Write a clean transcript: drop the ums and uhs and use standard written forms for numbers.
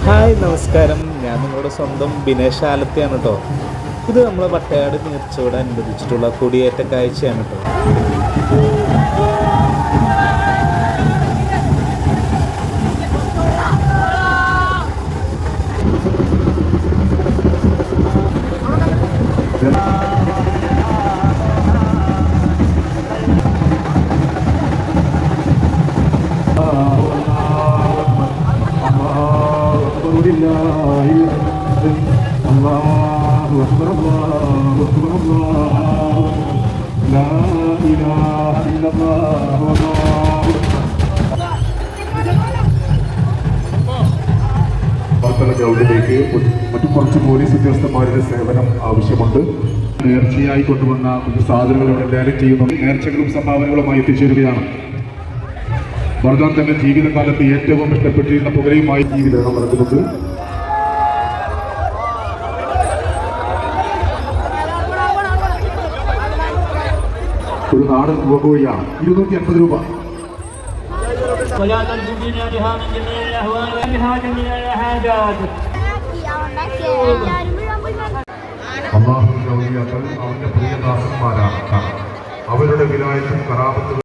Hi നമസ്കാരം, ഞാൻ നിങ്ങളുടെ സ്വന്തം ബിനേഷ് ആലത്തിയാണ് കേട്ടോ. ഇത് നമ്മളെ വട്ടയാട് നേർച്ചയോടനുബന്ധിച്ചിട്ടുള്ള കൊടിയേറ്റ കാഴ്ചയാണ് കേട്ടോ. Allahu Akbar, Allahu Akbar, Allahu La ilaha illallah, വാർത്തല ഗ്രൗണ്ടിലേക്ക് മറ്റു കുറച്ച് പോലീസ് ഉദ്യോഗസ്ഥന്മാരുടെ സേവനം ആവശ്യമുണ്ട്. നേർച്ചയായി കൊണ്ടുവന്ന കുറച്ച് സാധനങ്ങൾ ഇവിടെ ലേലം ചെയ്യുന്നുണ്ട്. നേർച്ചകളും സംഭാവനകളുമായി എത്തിച്ചേരുകയാണ്. വർദ്ധാൻ തന്റെ ജീവിതകാലത്ത് ഏറ്റവും ഇഷ്ടപ്പെട്ടിരുന്ന പുകലയുമായി ജീവിതം നടക്കുന്നത്. ഒരു നാടൻ പൂവകോഴിയാണ് 250 രൂപ. അല്ലാഹുവിന്റെ ഔലിയാക്കൾ അവന്റെ പ്രിയദാസന്മാരാണ്. അവരുടെ വിലായത്തും കറാമത്തും